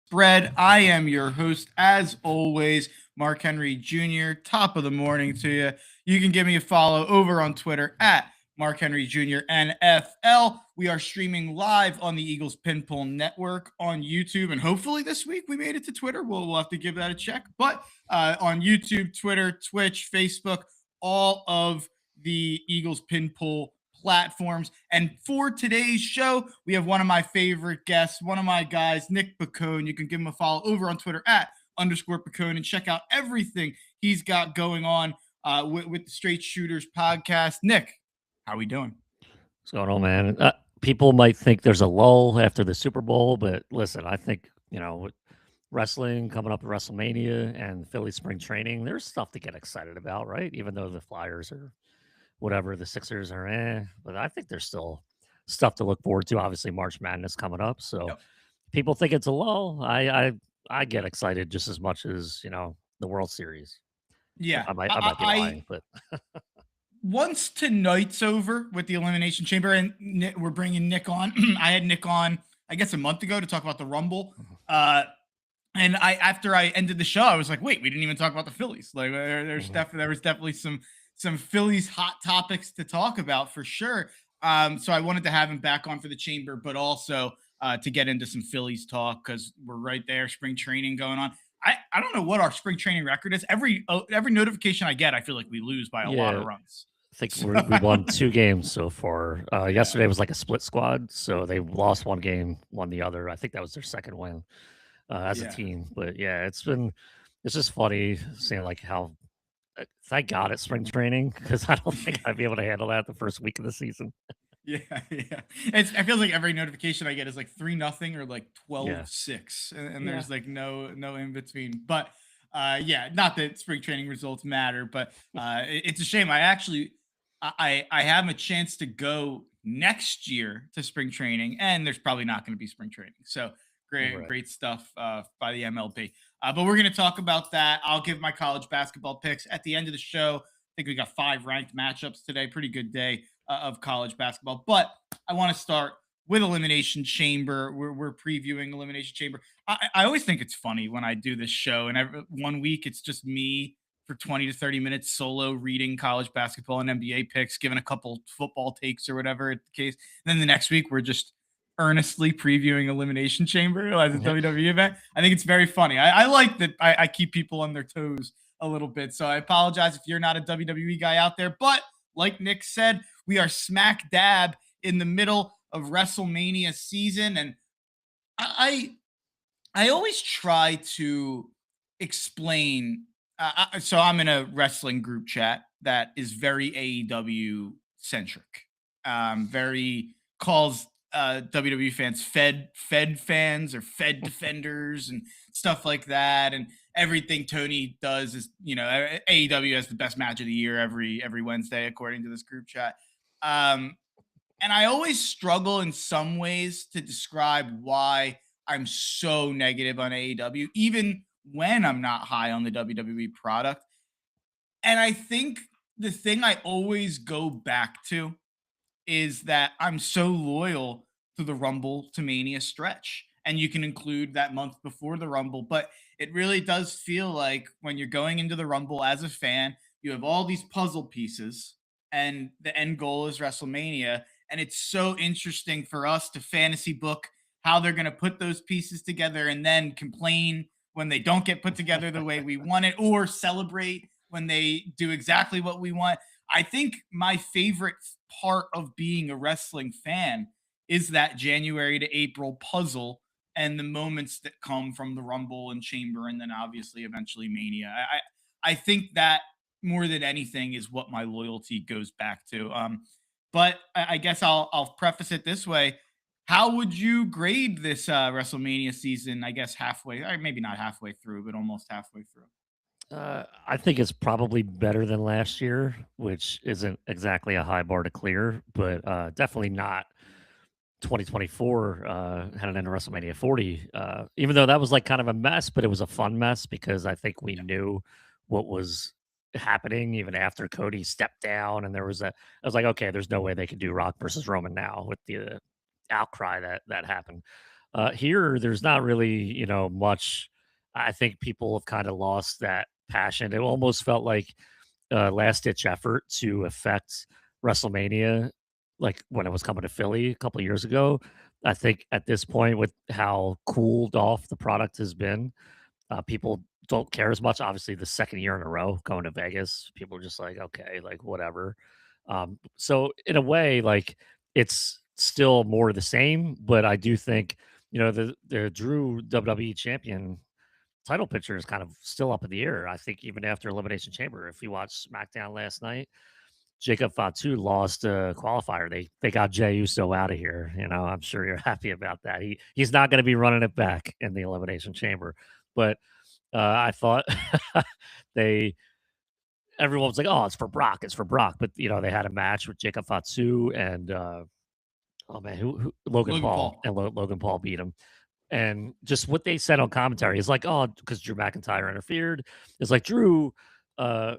Spread. I am your host, as always, Mark Henry Jr. Top of the morning to you. You can give me a follow over on Twitter at Mark Henry Jr. NFL. We are streaming live on the Eagles Pinpool Network on YouTube, and hopefully this week we made it to Twitter. We'll have to give that a check. But on YouTube, Twitter, Twitch, Facebook, all of the Eagles Pinpool platforms. And for today's show, we have one of my favorite guests, one of my guys, Nick Bacone. You can give him a follow over on Twitter at _Bacone and check out everything he's got going on with the Straight Shooters podcast. Nick, how we doing? What's going on, man? People might think there's a lull after the Super Bowl, but listen, I think, with wrestling coming up at WrestleMania and Philly spring training, there's stuff to get excited about, right? Even though the Flyers are whatever, the Sixers are but I think there's still stuff to look forward to. Obviously, March Madness coming up. So Yep. people think it's a lull. I get excited just as much as, the World Series. Yeah, I might be lying, but once tonight's over with the Elimination Chamber, and we're bringing Nick on. I had Nick on, I guess, a month ago to talk about the Rumble. And after I ended the show, I was like, wait, we didn't even talk about the Phillies. Like, there was definitely some Phillies hot topics to talk about for sure. So I wanted to have him back on for the Chamber, but also to get into some Phillies talk because we're right there, spring training going on. I don't know what our spring training record is. Every notification I get, I feel like we lose by a lot of runs. I think we won 2 games so far. Yesterday was like a split squad, so they lost one game, won the other. I think that was their second win as a team. But yeah, it's just funny seeing like how. Thank God it's spring training because I don't think I'd be able to handle that the first week of the season. Yeah. I feel like every notification I get is like 3-0 or like 12-6, and there's like no in between. But not that spring training results matter, but it's a shame. I have a chance to go next year to spring training, and there's probably not going to be spring training. So great stuff by the MLB. But we're going to talk about that. I'll give my college basketball picks at the end of the show. I think we got 5 ranked matchups today. Pretty good day of college basketball. But I want to start with Elimination Chamber. We're previewing Elimination Chamber. I always think it's funny when I do this show, and one week it's just me for 20 to 30 minutes solo reading college basketball and NBA picks, giving a couple football takes or whatever the case. And then the next week we're just earnestly previewing Elimination Chamber as a WWE event. I think it's very funny. I like that I keep people on their toes a little bit. So I apologize if you're not a WWE guy out there. But like Nick said, we are smack dab in the middle of WrestleMania season. And I always try to explain. So I'm in a wrestling group chat that is very AEW centric. Very calls WWE fans Fed fans or Fed defenders and stuff like that. And everything Tony does is, AEW has the best match of the year every Wednesday, according to this group chat. And I always struggle in some ways to describe why I'm so negative on AEW, even when I'm not high on the WWE product. And I think the thing I always go back to is that I'm so loyal to the Rumble to Mania stretch. And you can include that month before the Rumble, but it really does feel like when you're going into the Rumble as a fan, you have all these puzzle pieces and the end goal is WrestleMania. And it's so interesting for us to fantasy book how they're going to put those pieces together and then complain when they don't get put together the way we want it or celebrate when they do exactly what we want. I think my favorite part of being a wrestling fan is that January to April puzzle and the moments that come from the Rumble and Chamber and then obviously eventually Mania. I think that more than anything is what my loyalty goes back to. But I guess I'll preface it this way. How would you grade this WrestleMania season? I guess halfway, or maybe not halfway through, but almost halfway through. I think it's probably better than last year, which isn't exactly a high bar to clear, but definitely not 2024 heading into WrestleMania 40. Even though that was like kind of a mess, but it was a fun mess because I think we knew what was happening even after Cody stepped down, and I was like, okay, there's no way they could do Rock versus Roman now with the outcry that happened. Here, there's not really, much. I think people have kind of lost that passion. It almost felt like a last ditch effort to affect WrestleMania, like when it was coming to Philly a couple of years ago. I think at this point, with how cooled off the product has been, people don't care as much. Obviously, the second year in a row going to Vegas, people are just like, okay, like whatever. So in a way, like it's still more the same, but I do think the Drew WWE champion title picture is kind of still up in the air. I think even after Elimination Chamber, if you watched SmackDown last night, Jacob Fatu lost a qualifier. They got Jey Uso out of here. I'm sure you're happy about that. He's not going to be running it back in the Elimination Chamber, but I thought they everyone was like, "Oh, it's for Brock." But they had a match with Jacob Fatu and oh man, who Logan Logan Paul, Paul. and Logan Paul beat him. And just what they said on commentary is like, "Oh, because Drew McIntyre interfered." It's like Drew uh,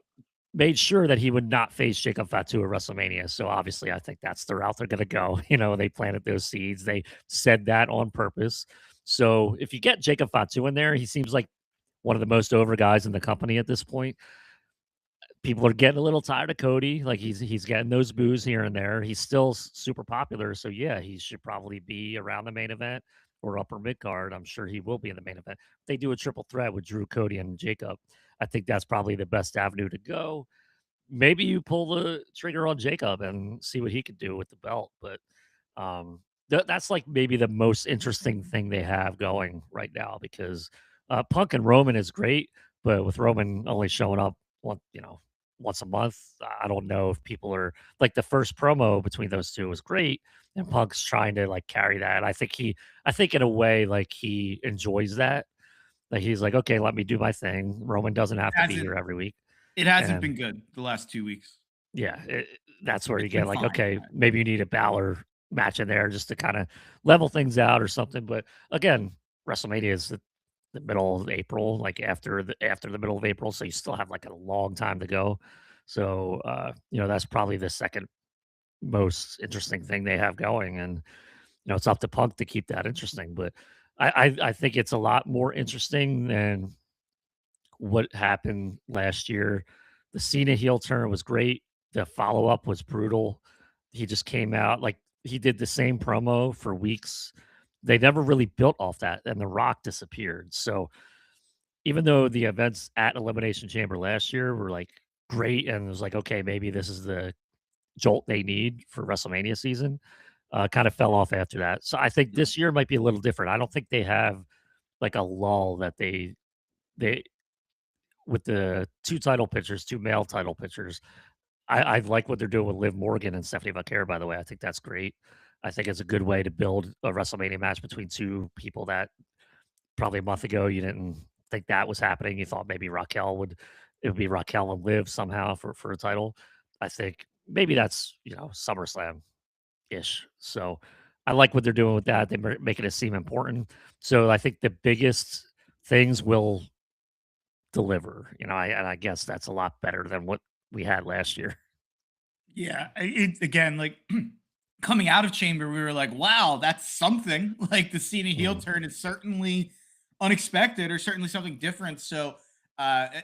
made sure that he would not face Jacob Fatu at WrestleMania. So obviously, I think that's the route they're going to go. They planted those seeds. They said that on purpose. So if you get Jacob Fatu in there, he seems like one of the most over guys in the company at this point. People are getting a little tired of Cody. Like he's getting those boos here and there. He's still super popular, so yeah, he should probably be around the main event or upper mid card. I'm sure he will be in the main event. If they do a triple threat with Drew, Cody, and Jacob, I think that's probably the best avenue to go. Maybe you pull the trigger on Jacob and see what he could do with the belt, but that's like maybe the most interesting thing they have going right now because Punk and Roman is great, but with Roman only showing up once a month, I don't know if people are like the first promo between those two was great, and Punk's trying to like carry that. I think in a way, like he enjoys that. Like he's like, okay, let me do my thing. Roman doesn't have to be Hasn't here every week, It hasn't and been good the last 2 weeks. yeah, that's where you It's been get like, fine. okay, maybe you need a Balor match in there just to kind of level things out or something. But again, WrestleMania is the middle of April, like after the middle of April, so you still have like a long time to go. So that's probably the second most interesting thing they have going, and it's up to Punk to keep that interesting. But I think it's a lot more interesting than what happened last year. The Cena heel turn was great. The follow up was brutal. He just came out like he did the same promo for weeks. They never really built off that, and The Rock disappeared. So even though the events at Elimination Chamber last year were like great, and it was like, okay, maybe this is the jolt they need for WrestleMania season, kind of fell off after that. So I think this year might be a little different. I don't think they have like a lull that they with the two male title pictures. I like what they're doing with Liv Morgan and Stephanie Vaquer, by the way. I think that's great. I think it's a good way to build a WrestleMania match between two people that probably a month ago you didn't think that was happening. You thought maybe it would be Raquel and Liv somehow for a title. I think maybe that's SummerSlam ish. So I like what they're doing with that. They're making it seem important. So I think the biggest things will deliver. And I guess that's a lot better than what we had last year. Yeah, it again, like coming out of Chamber, we were like, "Wow, that's something." Like the Cena heel Mhm. turn is certainly unexpected, or certainly something different. So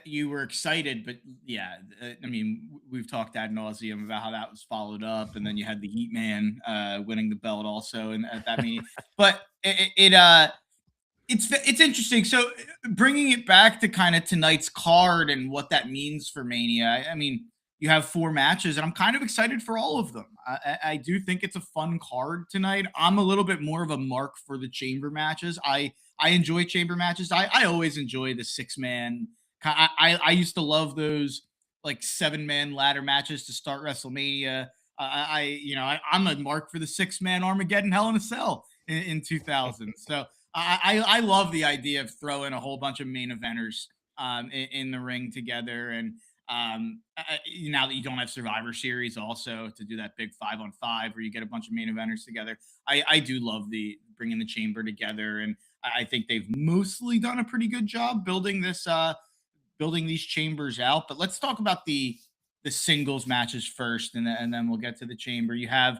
you were excited, but yeah, I mean, we've talked ad nauseum about how that was followed up, and then you had the Heat Man winning the belt also, and at that meeting. But it's interesting. So bringing it back to kind of tonight's card and what that means for Mania. I mean, you have 4 matches, and I'm kind of excited for all of them. I do think it's a fun card tonight. I'm a little bit more of a mark for the chamber matches. I enjoy chamber matches. I always enjoy the 6 man. I used to love those like 7 man ladder matches to start WrestleMania. I'm a mark for the 6 man Armageddon Hell in a Cell in 2000. So I love the idea of throwing a whole bunch of main eventers in the ring together, and now that you don't have Survivor Series, also to do that big 5-on-5 where you get a bunch of main eventers together, I do love the bringing the chamber together, and I think they've mostly done a pretty good job building these chambers out. But let's talk about the singles matches first, and then we'll get to the chamber. You have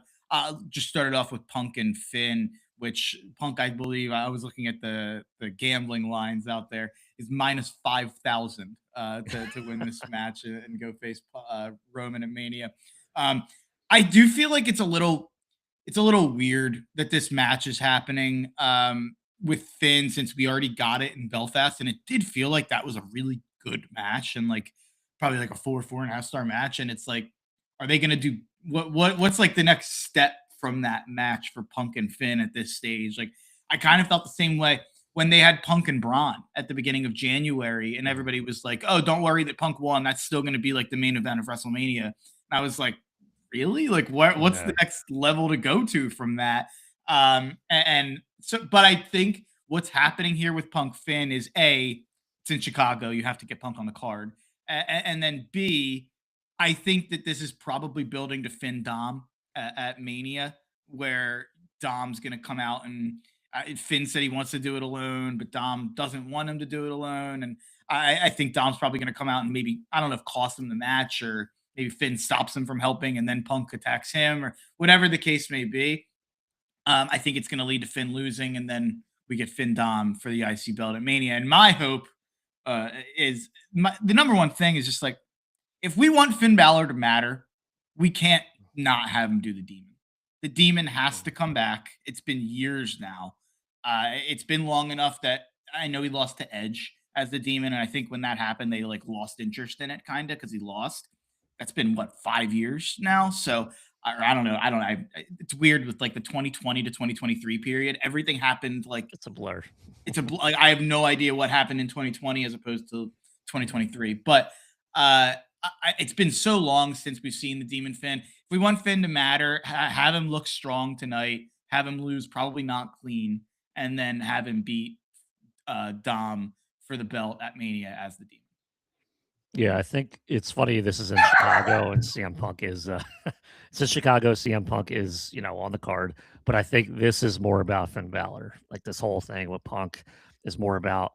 just started off with Punk and Finn. which Punk, I believe, I was looking at the gambling lines out there, is minus 5,000 to win this match and go face Roman at Mania. Um, I do feel like it's a little weird that this match is happening with Finn, since we already got it in Belfast, and it did feel like that was a really good match and like probably like a 4.5 star match. And it's like, are they going to do what's like the next step from that match for Punk and Finn at this stage? Like, I kind of felt the same way when they had Punk and Braun at the beginning of January, and everybody was like, "Oh, don't worry that Punk won. That's still going to be like the main event of WrestleMania." And I was like, "Really? Like, what's Yeah. the next level to go to from that?" And so, but I think what's happening here with Punk Finn is A, it's in Chicago. You have to get Punk on the card, and then B, I think that this is probably building to Finn Dom at Mania, where Dom's going to come out and Finn said he wants to do it alone, but Dom doesn't want him to do it alone. And I think Dom's probably going to come out and maybe, I don't know if cost him the match, or maybe Finn stops him from helping and then Punk attacks him, or whatever the case may be. I think it's going to lead to Finn losing, and then we get Finn Dom for the IC belt at Mania. And my hope is the number one thing is just like, if we want Finn Balor to matter, we can't not have him do the demon. The demon has to come back. It's been years now. It's been long enough that I know he lost to Edge as the demon, and I think when that happened, they like lost interest in it, kind of, because he lost. That's been what, 5 years now. So I don't know. I don't know. It's weird with like the 2020 to 2023 period. Everything happened like It's a blur. like I have no idea what happened in 2020 as opposed to 2023. But it's been so long since we've seen the Demon Finn. If we want Finn to matter, have him look strong tonight, have him lose probably not clean, and then have him beat Dom for the belt at Mania as the Demon. Yeah, I think it's funny. This is in Chicago, and CM Punk is it's in Chicago. CM Punk is on the card, but I think this is more about Finn Balor. Like this whole thing with Punk is more about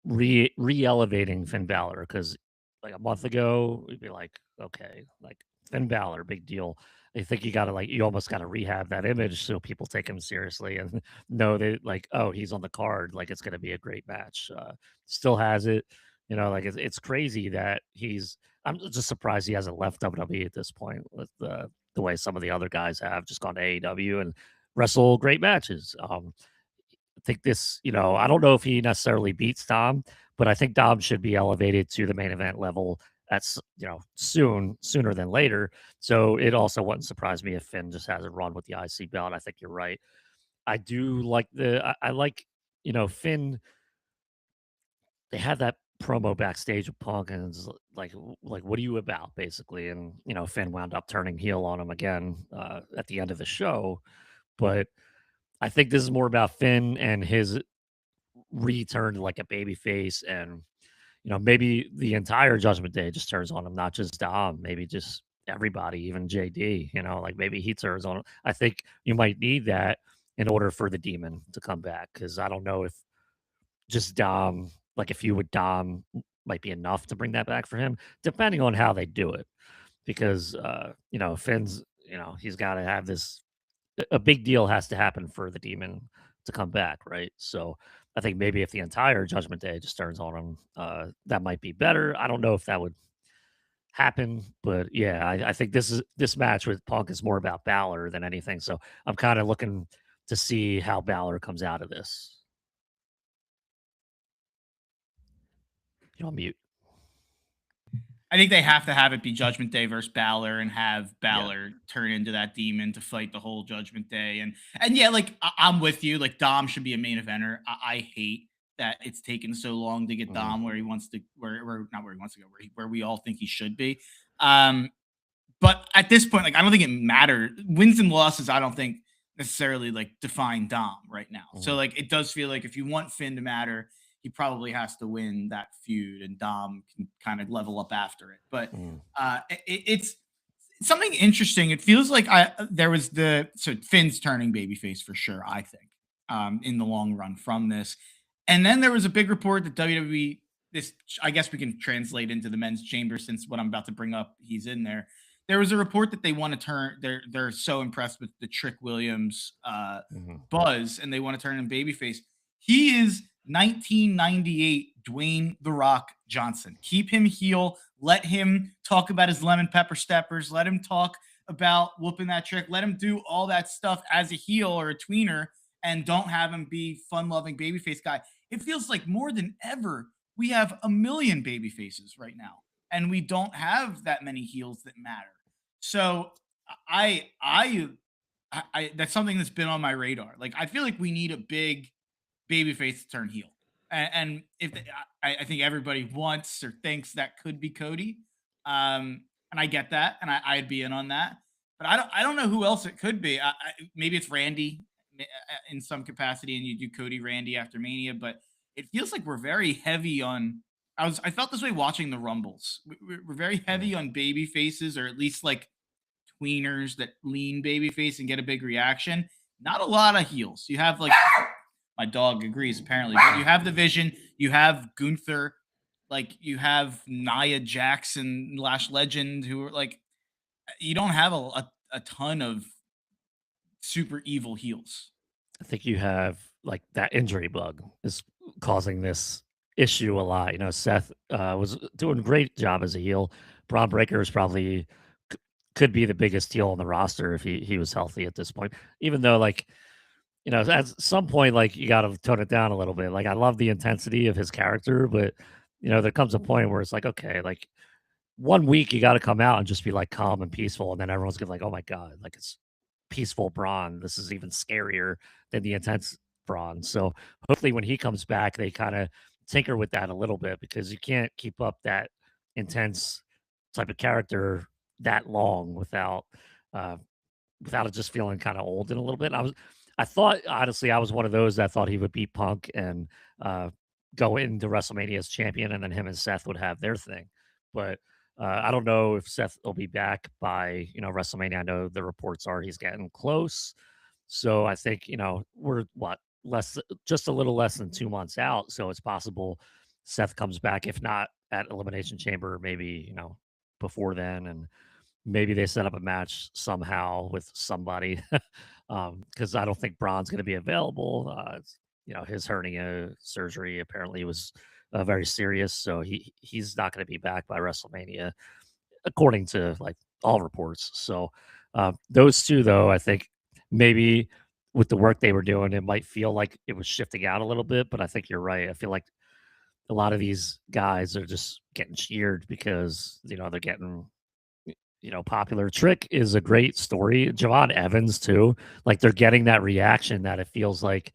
re elevating Finn Balor, because like a month ago we'd be like, okay, like Finn Balor, big deal. I think you almost got to rehab that image so people take him seriously and know that like, oh, he's on the card, like it's going to be a great match. Still has it, like it's crazy that he's. I'm just surprised he hasn't left WWE at this point with the way some of the other guys have just gone to AEW and wrestle great matches. I think this, I don't know if he necessarily beats Dom, but I think Dom should be elevated to the main event level that's sooner than later. So it also wouldn't surprise me if Finn just has a run with the IC belt. I think you're right. I do like I like, Finn. They had that promo backstage with Punk, and it's like, what are you about, basically? And Finn wound up turning heel on him again at the end of the show. But I think this is more about Finn and his return to like a baby face, and maybe the entire Judgment Day just turns on him, not just Dom, maybe just everybody, even JD, like maybe he turns on him. I think you might need that in order for the demon to come back, because I don't know if just Dom, like if you would Dom might be enough to bring that back for him, depending on how they do it. Because Finn's, he's got to have this, a big deal has to happen for the demon to come back, right? So I think maybe if the entire Judgment Day just turns on him, that might be better. I don't know if that would happen, but yeah, I think this match with Punk is more about Balor than anything. So I'm kind of looking to see how Balor comes out of this. You're on mute. I think they have to have it be Judgment Day versus Balor, and have Yeah. Balor turn into that demon to fight the whole Judgment Day. And yeah, like I'm with you. Like Dom should be a main eventer. I hate that it's taken so long to get Mhm. Dom where he wants to, where not where he wants to go, where we all think he should be. Um, but at this point, like I don't think it mattered. Wins and losses, I don't think necessarily like define Dom right now. So Mhm. like it does feel like if you want Finn to matter, he probably has to win that feud, and Dom can kind of level up after it. But Mhm. it's something interesting. It feels like there was so Finn's turning babyface for sure, I think, in the long run from this. And then there was a big report that WWE, this I guess we can translate into the men's chamber, since what I'm about to bring up, he's in there. there was a report that they want to turn. They're so impressed with the Trick Williams Mhm. buzz, and they want to turn him babyface. He is 1998 Dwayne the Rock Johnson. Keep him heel. Let him talk about his lemon pepper steppers. Let him talk about whooping that trick. Let him do all that stuff as a heel or a tweener, and don't have him be fun-loving babyface guy. It feels like more than ever we have a million baby faces right now, and we don't have that many heels that matter. So I I that's something that's been on my radar. Like I feel like we need a big babyface to turn heel, and if the, I think everybody wants or thinks that could be Cody, and I get that, and I'd be in on that. But I don't know who else it could be. Maybe it's Randy in some capacity, and you do Cody Randy after Mania. But it feels like we're very heavy on. I felt this way watching the Rumbles. We're very Mhm. heavy on baby faces, or at least like tweeners that lean babyface and get a big reaction. Not a lot of heels. You have like my dog agrees apparently, but you have the Vision, you have Gunther, like you have Nia Jackson, Lash Legend, who are like you don't have a ton of super evil heels. I think you have like that injury bug is causing this issue a lot. You know, Seth was doing a great job as a heel. Braun Breaker is probably c- could be the biggest heel on the roster if he was healthy at this point. Even though, like, you know, at some point, like you got to tone it down a little bit. Like, I love the intensity of his character, but you know, there comes a point where it's like, okay, like 1 week you got to come out and just be like calm and peaceful, and then everyone's gonna be like, oh my god, like it's peaceful Braun. This is even scarier than the intense Braun. So hopefully when he comes back, they kind of tinker with that a little bit because you can't keep up that intense type of character that long uh without it just feeling kind of old in a little bit. I thought honestly I was one of those that thought he would beat Punk and go into WrestleMania as champion, and then him and Seth would have their thing. But I don't know if Seth will be back by WrestleMania. I know the reports are he's getting close, so I think we're what less just a little less than 2 months out, so it's possible Seth comes back. If not at Elimination Chamber, maybe before then, and maybe they set up a match somehow with somebody because I don't think Braun's going to be available. His hernia surgery apparently was very serious, so he's not going to be back by WrestleMania, according to like all reports. So those two, though, I think maybe with the work they were doing, it might feel like it was shifting out a little bit. But I think you're right. I feel like a lot of these guys are just getting cheered because they're getting popular. Trick is a great story. Javon Evans too. Like they're getting that reaction that it feels like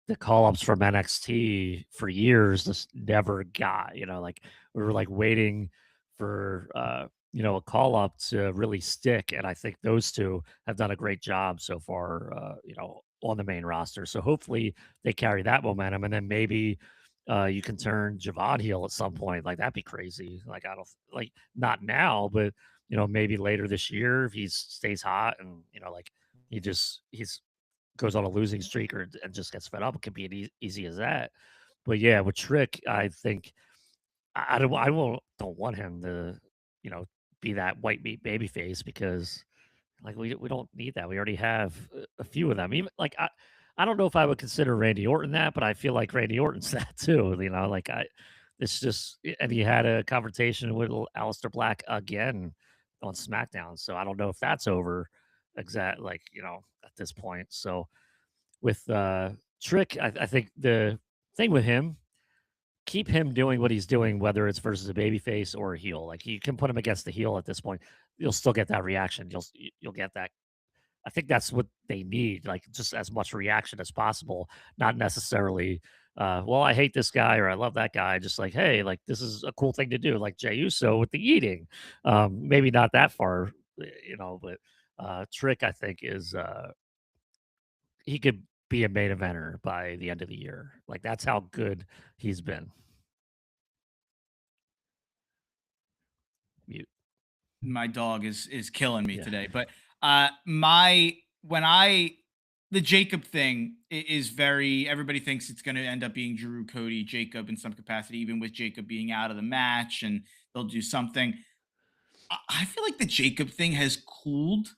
the call ups from NXT for years just never got. Like we were like waiting for a call up to really stick, and I think those two have done a great job so far. On the main roster. So hopefully they carry that momentum, and then maybe. You can turn Javon heel at some point. Like that'd be crazy. Like I don't like not now, but maybe later this year if he stays hot and like he's goes on a losing streak or and just gets fed up, it could be easy as that. But yeah, with Trick, I think I won't don't want him to you know be that white meat baby face because like we don't need that. We already have a few of them. Even like I don't know if I would consider Randy Orton that, but I feel like Randy Orton's that too. Like it's just and he had a confrontation with Aleister Black again on SmackDown. So I don't know if that's over at this point. So with Trick, I think the thing with him, keep him doing what he's doing, whether it's versus a babyface or a heel. Like you can put him against the heel at this point, you'll still get that reaction. You'll get that. I think that's what they need, like just as much reaction as possible, not necessarily. Well, I hate this guy or I love that guy. Just like, hey, like this is a cool thing to do, like Jey Uso with the eating. Maybe not that far, but Trick, I think, is he could be a main eventer by the end of the year. Like that's how good he's been. Mute. My dog is killing me Yeah. today. But my when I the Jacob thing is very everybody thinks it's going to end up being Drew Cody Jacob in some capacity, even with Jacob being out of the match, and they'll do something. I feel like the Jacob thing has cooled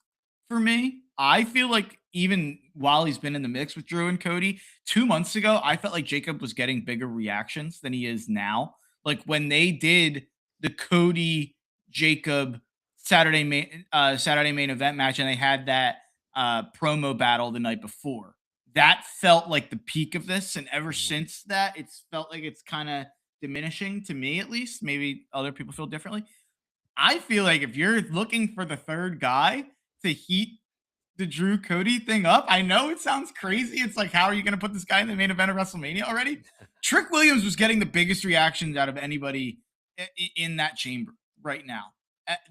for me. I feel like even while he's been in the mix with Drew and Cody, 2 months ago, I felt like Jacob was getting bigger reactions than he is now. Like when they did the Cody Jacob Saturday main event match, and they had that promo battle the night before. That felt like the peak of this, and ever Mhm. since that, it's felt like it's kind of diminishing to me, at least. Maybe other people feel differently. I feel like if you're looking for the third guy to heat the Drew Cody thing up, I know it sounds crazy. It's like, how are you going to put this guy in the main event of WrestleMania already? Trick Williams was getting the biggest reactions out of anybody in that chamber right now.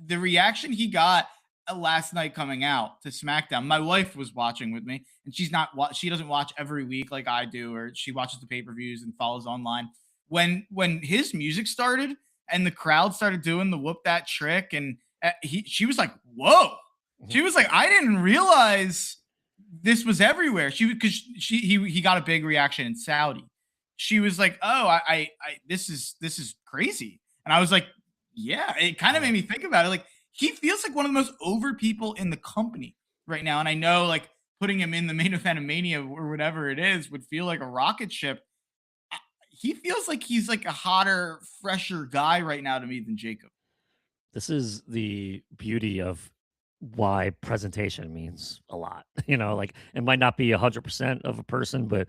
The reaction he got last night coming out to SmackDown, my wife was watching with me, and she doesn't watch every week like I do, or she watches the pay per views and follows online. When his music started and the crowd started doing the whoop that trick, and she was like, "Whoa!" Mhm. She was like, "I didn't realize this was everywhere." Because he got a big reaction in Saudi. She was like, "Oh, this is crazy," and I was like, "Yeah." It kind of Yeah. made me think about it. Like he feels like one of the most over people in the company right now, and I know like putting him in the main event of Mania or whatever it is would feel like a rocket ship. He feels like he's like a hotter, fresher guy right now to me than Jacob. This is the beauty of why presentation means a lot. You know, like it might not be 100% of a person, but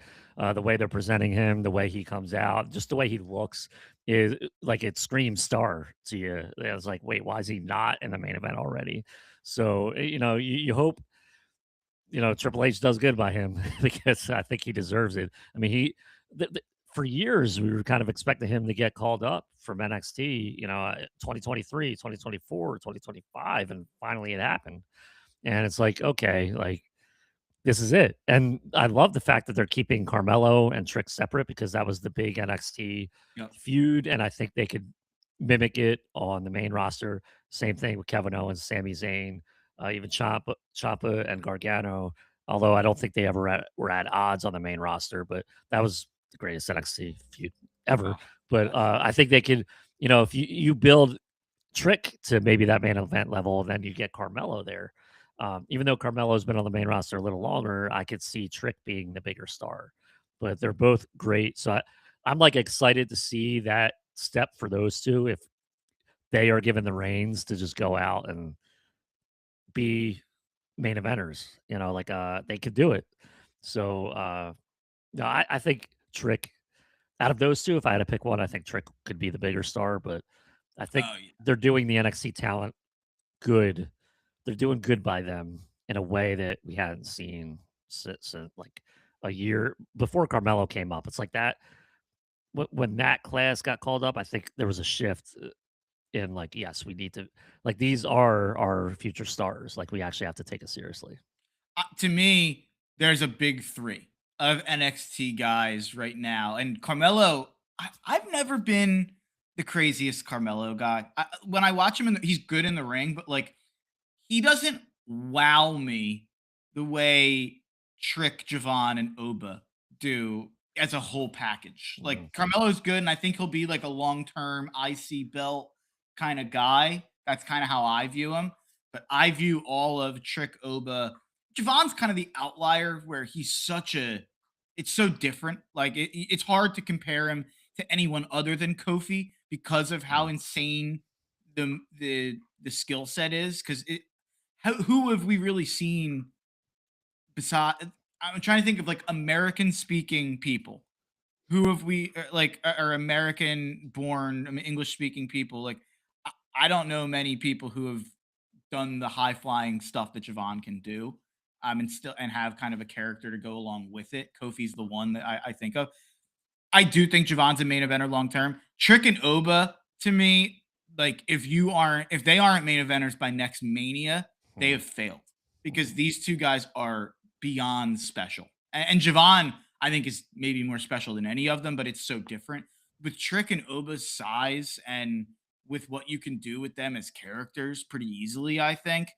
the way they're presenting him, the way he comes out, just the way he looks is like it screams star to you. It's like, wait, why is he not in the main event already? So, you hope, Triple H does good by him because I think he deserves it. I mean, th- th- for years, we were kind of expecting him to get called up from NXT, 2023, 2024, 2025, and finally it happened. And it's like, okay, like this is it. And I love the fact that they're keeping Carmelo and Trick separate because that was the big NXT Yep. feud. And I think they could mimic it on the main roster. Same thing with Kevin Owens, Sami Zayn, even Ciampa and Gargano. Although I don't think they ever were at odds on the main roster, but that was the greatest NXT feud ever. Oh, But yes. I think they could, if you build Trick to maybe that main event level, and then you get Carmelo there. Even though Carmelo's been on the main roster a little longer, I could see Trick being the bigger star. But they're both great, so I'm like excited to see that step for those two if they are given the reins to just go out and be main eventers. Like they could do it. So no, I think Trick out of those two, if I had to pick one, I think Trick could be the bigger star. But I think Oh, yeah. they're doing the NXT talent good. They're doing good by them in a way that we hadn't seen since like a year before Carmelo came up. It's like that when that class got called up, I think there was a shift in like, yes, we need to like these are our future stars. Like we actually have to take it seriously. To me, there's a big three of NXT guys right now, and Carmelo. I've never been the craziest Carmelo guy. When I watch him, he's good in the ring, but like he doesn't wow me the way Trick, Javon, and Oba do as a whole package. Mm. Like Carmelo's good, and I think he'll be like a long-term IC belt kind of guy. That's kind of how I view him. But I view all of Trick, Oba. Javon's kind of the outlier where he's it's so different. Like it's hard to compare him to anyone other than Kofi because of how Mm. insane the skill set is. Because who have we really seen beside? I'm trying to think of like American speaking people. Who have we like are American born English speaking people? Like I, I don't know many people who have done the high flying stuff that Javon can do. And still and have kind of a character to go along with it. Kofi's the one that I think of. I do think Javon's a main eventer long term. Trick and Oba to me, like if they aren't main eventers by next Mania, they Mm. have failed because Mhm. these two guys are beyond special. And Javon, I think, is maybe more special than any of them, but it's so different. With Trick and Oba's size and with what you can do with them as characters pretty easily, I think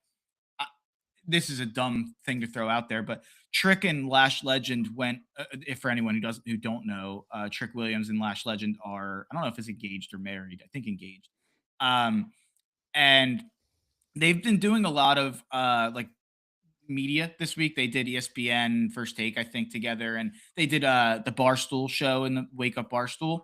this is a dumb thing to throw out there, but Trick and Lash Legend went. If for anyone who don't know, Trick Williams and Lash Legend are I don't know if it's engaged or married. I think engaged. Um, and they've been doing a lot of like media this week. They did ESPN First Take, I think, together, and they did the Barstool show and the Wake Up Barstool.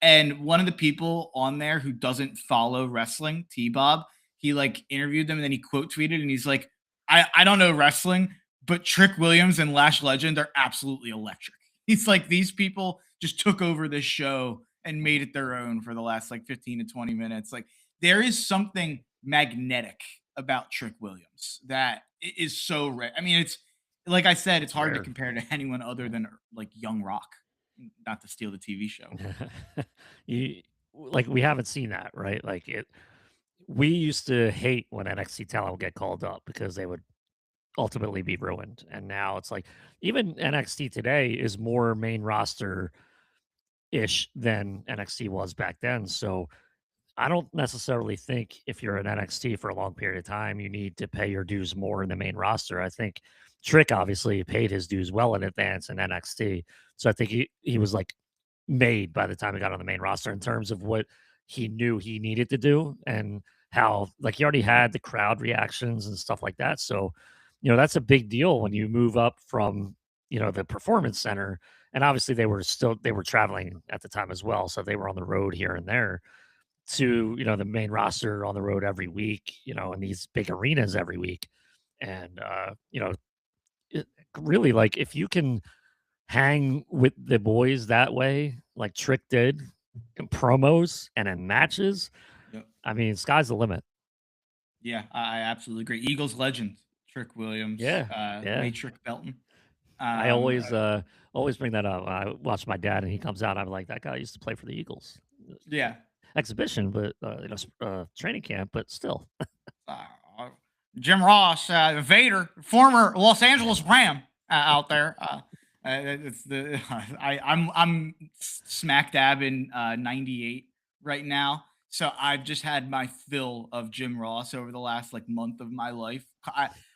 And one of the people on there who doesn't follow wrestling, T Bob, he like interviewed them and then he quote tweeted and he's like, I don't know wrestling, but Trick Williams and Lash Legend are absolutely electric. He's like, these people just took over this show and made it their own for the last like 15 to 20 minutes. Like there is something magnetic about Trick Williams that is so rare. I mean, it's like I said, it's hard to Rare. compare to anyone other than like Young Rock, not to steal the TV show. you like we haven't seen that, right? Like it. We used to hate when NXT talent would get called up because they would ultimately be ruined. And now it's like even NXT today is more main roster ish than NXT was back then. So I don't necessarily think if you're in NXT for a long period of time, you need to pay your dues more in the main roster. I think Trick obviously paid his dues well in advance in NXT. So I think he was like made by the time he got on the main roster in terms of what he knew he needed to do and how like he already had the crowd reactions and stuff like that. So, that's a big deal when you move up from, the performance center. And obviously they were traveling at the time as well. So they were on the road here and there to, the main roster on the road every week, in these big arenas every week. And really like if you can hang with the boys that way, like Trick did in promos and in matches, Yep. I mean, sky's the limit. Yeah, I absolutely agree. Eagles legend, Trick Williams, Yeah, yeah. Matrick Belton. I Um, always always bring that up. I watch my dad and he comes out. I'm like, that guy used to play for the Eagles. yeah, Exhibition, but training camp, but still. uh, Jim Ross, Vader, former Los Angeles Ram, out there. It's the I'm smack dab in '98 right now, so I've just had my fill of Jim Ross over the last like month of my life.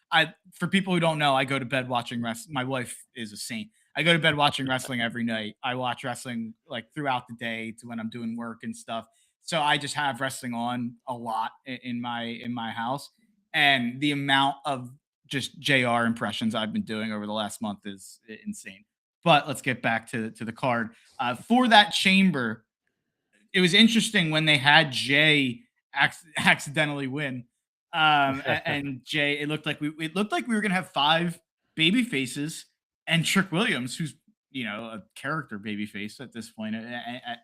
I for people who don't know, I go to bed watching wrestling. My wife is a saint. I go to bed watching wrestling every night. I watch wrestling like throughout the day to when I'm doing work and stuff. So I just have wrestling on a lot in my house, and the amount of just JR impressions I've been doing over the last month is insane. But let's get back to the card. For that chamber, it was interesting when they had Jay accidentally win. And Jay, it looked like we were gonna have five baby faces and Trick Williams, who's a character baby face at this point,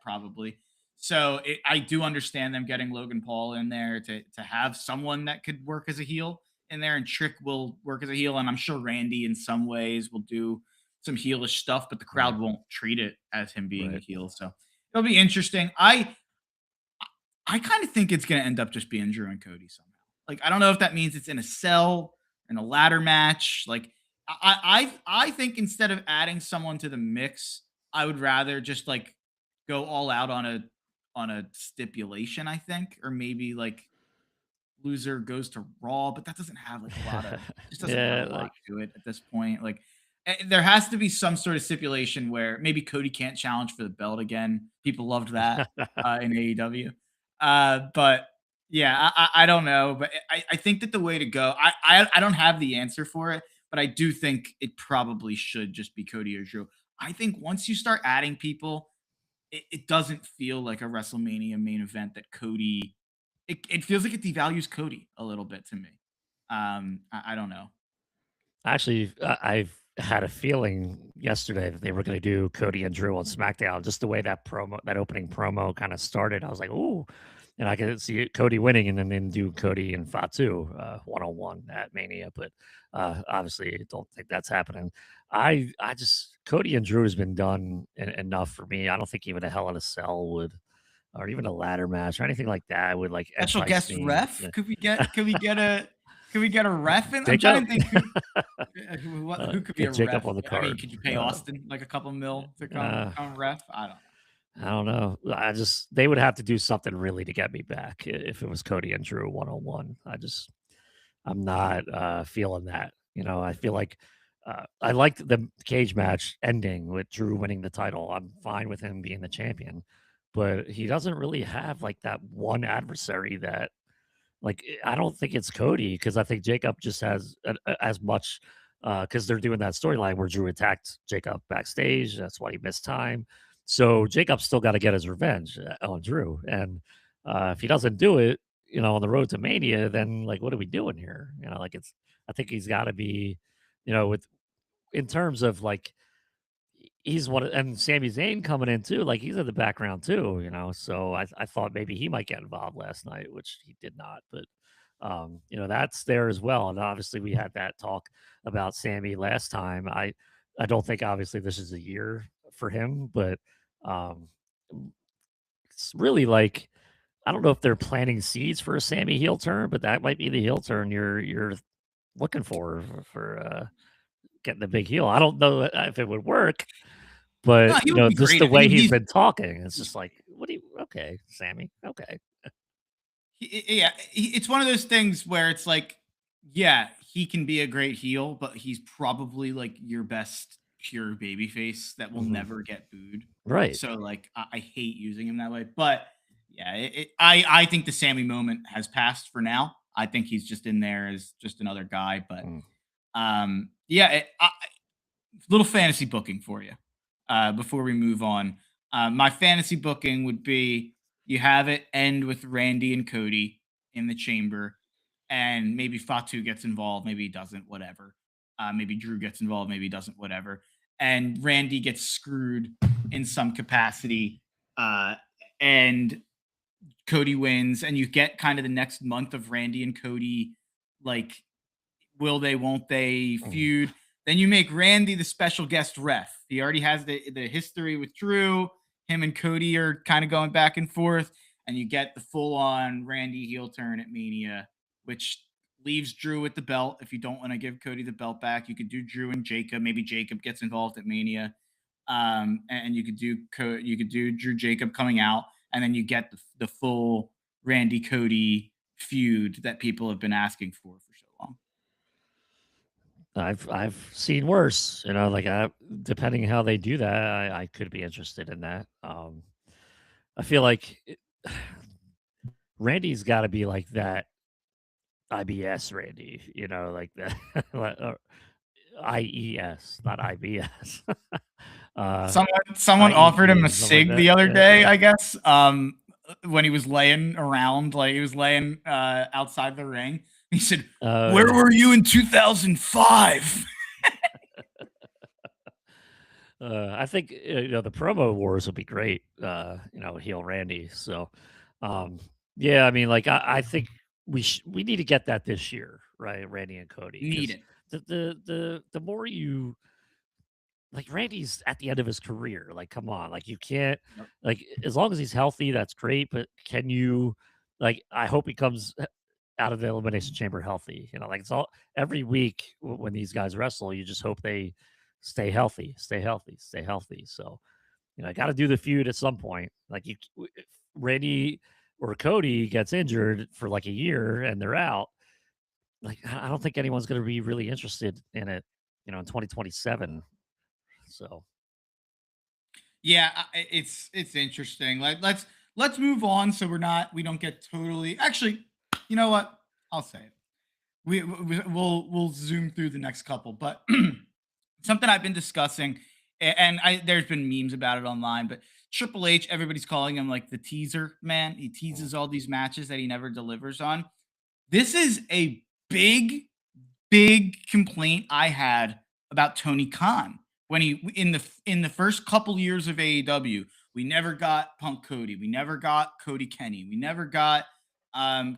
probably. So I do understand them getting Logan Paul in there to have someone that could work as a heel in there, and Trick will work as a heel, and I'm sure Randy in some ways will do some heelish stuff, but the Yeah, crowd won't treat it as him being a right. heel. So it'll be interesting. I kind of think it's going to end up just being Drew and Cody somehow. Like I don't know if that means it's in a cell, in a ladder match. Like I think instead of adding someone to the mix, I would rather just like go all out on a stipulation. I think, or maybe like loser goes to Raw, but that doesn't have like a lot of just doesn't have Yeah, a lot like to it at this point. Like there has to be some sort of stipulation where maybe Cody can't challenge for the belt again. People loved that in AEW. But yeah, I don't know, but I think that the way to go, I don't have the answer for it, but I do think it probably should just be Cody or Drew. I think once you start adding people, it doesn't feel like a WrestleMania main event that Cody. It feels like it devalues Cody a little bit to me. I don't know. actually, I've had a feeling yesterday that they were going to do Cody and Drew on SmackDown. Just the way that opening promo kind of started, I was like, "Ooh!" And I could see Cody winning, and then do Cody and Fatu 1-on-1 at Mania. But obviously, I don't think that's happening. I just Cody and Drew has been done enough for me. I don't think even a Hell in a Cell would, or even a ladder match or anything like that would like Special entice guest me. ref? Could we get a ref in? I'm trying Jacob, to think who could be a get Jacob ref. on the I mean, card. could you pay Austin like a couple mil to Uh, come ref? I don't know. I don't know. They would have to do something really to get me back if it was Cody and Drew 1-on-1. I'm not feeling that. I feel like I liked the cage match ending with Drew winning the title. I'm fine with him being the champion, but he doesn't really have like that one adversary that Like, I don't think it's Cody because I think Jacob just has as much because they're doing that storyline where Drew attacked Jacob backstage. That's why he missed time. So Jacob's still got to get his revenge on Drew, and if he doesn't do it, on the road to Mania, then like, what are we doing here? Like it's. I think he's got to be, with in terms of like he's one and Sami Zayn coming in too, like he's in the background too, So I thought maybe he might get involved last night, which he did not. But that's there as well. And obviously we had that talk about Sammy last time. I don't think obviously this is a year for him, but um it's really like I don't know if they're planting seeds for a Sammy heel turn, but that might be the heel turn you're looking for getting the big heel. I don't know if it would work, No, but, he would be just great. the I way mean, he's been talking, it's just like, "What do you okay, Sammy, okay." yeah, it's one of those things where it's like, yeah, he can be a great heel, but he's probably like your best pure babyface that will Mhm. never get booed. Right. So like, I hate using him that way. But yeah, I think the Sammy moment has passed for now. I think he's just in there as just another guy. But Mm. yeah, little fantasy booking for you before we move on. My fantasy booking would be you have it end with Randy and Cody in the chamber, and maybe Fatu gets involved, maybe he doesn't, whatever. Maybe Drew gets involved, maybe he doesn't, whatever. And Randy gets screwed in some capacity, and Cody wins, and you get kind of the next month of Randy and Cody, like will they, won't they Mm. feud. Then you make Randy the special guest ref. He already has the history with Drew. Him and Cody are kind of going back and forth, and you get the full on Randy heel turn at Mania, which leaves Drew with the belt. If you don't want to give Cody the belt back, you could do Drew and Jacob. Maybe Jacob gets involved at Mania, and you could do you could do Drew Jacob coming out, and then you get the full Randy Cody feud that people have been asking for so long. I've seen worse, like, depending how they do that, I could be interested in that. I feel like Randy's gotta be like that IBS Randy, like that, or IES, not IBS. Uh, Someone offered him a IEP, something like cig that. the other Yeah. day, I guess, when he was laying around, like he was laying outside the ring. He said, Oh, "Where yeah. were you in 2005?" I think the promo wars would be great. Heel Randy. So, um, yeah, I mean, like I think we need to get that this year, right? Randy and Cody, Need because it. the more you like Randy's at the end of his career. Like, come on, like you can't Yep. like as long as he's healthy, that's great. But can you like? I hope he comes out of the elimination chamber healthy. Like it's all every week when these guys wrestle, you just hope they stay healthy, stay healthy, stay healthy. So I got to do the feud at some point. Like if Randy or Cody gets injured for like a year and they're out. Like I don't think anyone's going to be really interested in it. In 2027. So. Yeah, it's interesting. Like let's move on so we don't get totally. Actually, you know what? I'll say it. We'll zoom through the next couple, but something I've been discussing, and there's been memes about it online, but Triple H, everybody's calling him like the teaser man. He Mm. teases all these matches that he never delivers on. This is a big, big complaint I had about Tony Khan when he in the first couple years of AEW. We never got Punk Cody. We never got Cody Kenny. We never got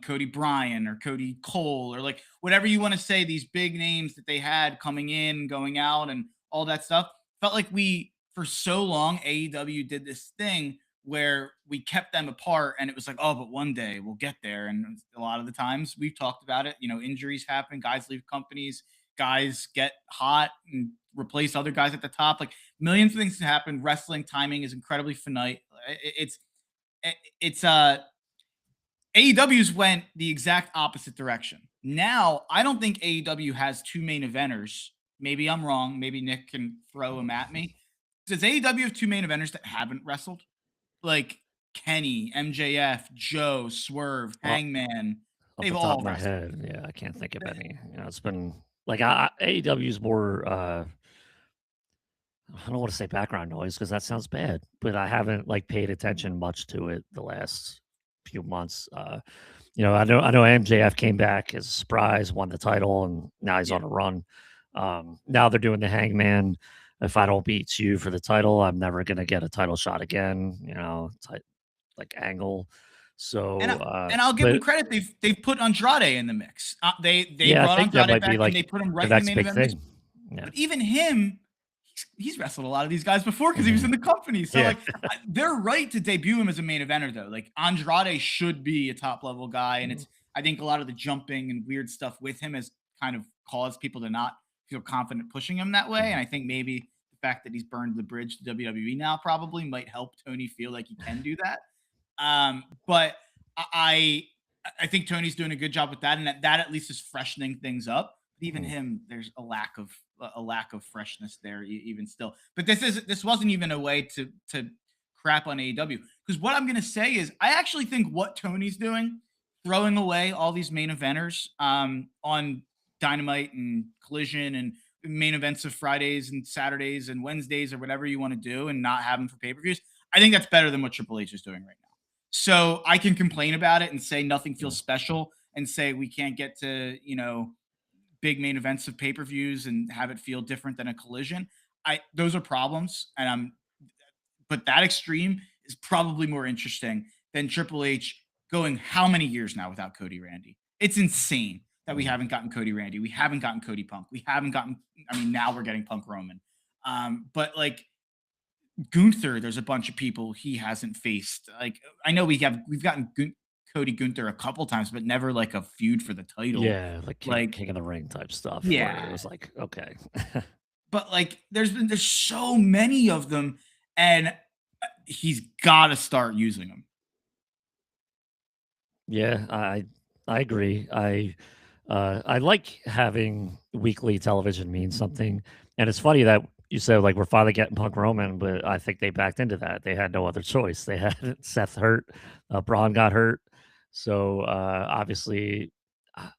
Cody Bryan or Cody Cole or like whatever you want to say. These big names that they had coming in, going out, and all that stuff. Felt like we for so long AEW did this thing where we kept them apart and it was like, oh, but one day we'll get there. And a lot of the times we've talked about it, injuries happen, guys leave companies, guys get hot and replace other guys at the top. Like millions of things happen. Wrestling timing is incredibly finite. It's AEW's went the exact opposite direction. Now, I don't think AEW has two main eventers. Maybe I'm wrong. Maybe Nick can throw them at me. Does AEW have two main eventers that haven't wrestled? Like Kenny, MJF, Joe, Swerve, Well, Hangman. off They've the top all of my wrestled. head, yeah, I can't think of any. It's been like AEW's more. I don't want to say background noise because that sounds bad, but I haven't like paid attention much to it the last few months. I know MJF came back as a surprise, won the title, and now he's Yeah. on a run. Now they're doing the Hangman. If I don't beat you for the title, I'm never gonna get a title shot again. Like angle. And So, I'll give them but credit. They've put Andrade in the mix. They yeah, I brought think that Andrade might be back and like they put him the right in the next main big event mix. thing. Yeah. But even him, he's wrestled a lot of these guys before because he was Mhm. in the company. So Yeah. like they're right to debut him as a main eventer though. Like Andrade should be a top level guy, and Mhm. it's I think a lot of the jumping and weird stuff with him has kind of caused people to not feel confident pushing him that way. Mhm. And I think maybe the fact that he's burned the bridge to WWE now probably might help Tony feel like he can do that. But I I think Tony's doing a good job with that, and that at least is freshening things up. But even Mhm. him, there's a lack of freshness there, even still. But this wasn't even a way to crap on AEW because what I'm gonna say is I actually think what Tony's doing, throwing away all these main eventers on Dynamite and Collision and main events of Fridays and Saturdays and Wednesdays or whatever you want to do, and not have them for pay-per-views. I think that's better than what Triple H is doing right now. So I can complain about it and say nothing feels Mhm. special and say we can't get to, big main events of pay-per-views and have it feel different than a collision. Those are problems. But that extreme is probably more interesting than Triple H going how many years now without Cody Randy? It's insane that we Mhm. haven't gotten Cody Randy. We haven't gotten Cody Punk. We haven't gotten, I mean, now we're getting Punk Roman. But like Gunther, there's a bunch of people he hasn't faced. Like I know we've gotten Cody Gunther a couple times, but never like a feud for the title. Yeah, like Like, King of the Ring type stuff where it yeah, was like, okay. but like there's so many of them, and he's got to start using them. Yeah, I agree. I like having weekly television mean something, and it's funny that you said like we're finally getting Punk Roman, but I think they backed into that. They had no other choice. They had Seth hurt, Braun got hurt, so obviously, I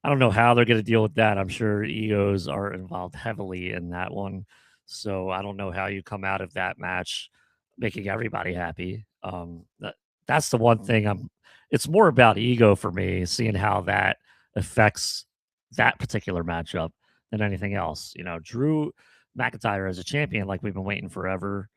I don't know how they're going to deal with that. I'm sure egos are involved heavily in that one, so I don't know how you come out of that match making everybody happy. That's the one thing I'm it's more about ego for me, seeing how that affects that particular matchup than anything else. Drew McIntyre as a champion, like we've been waiting forever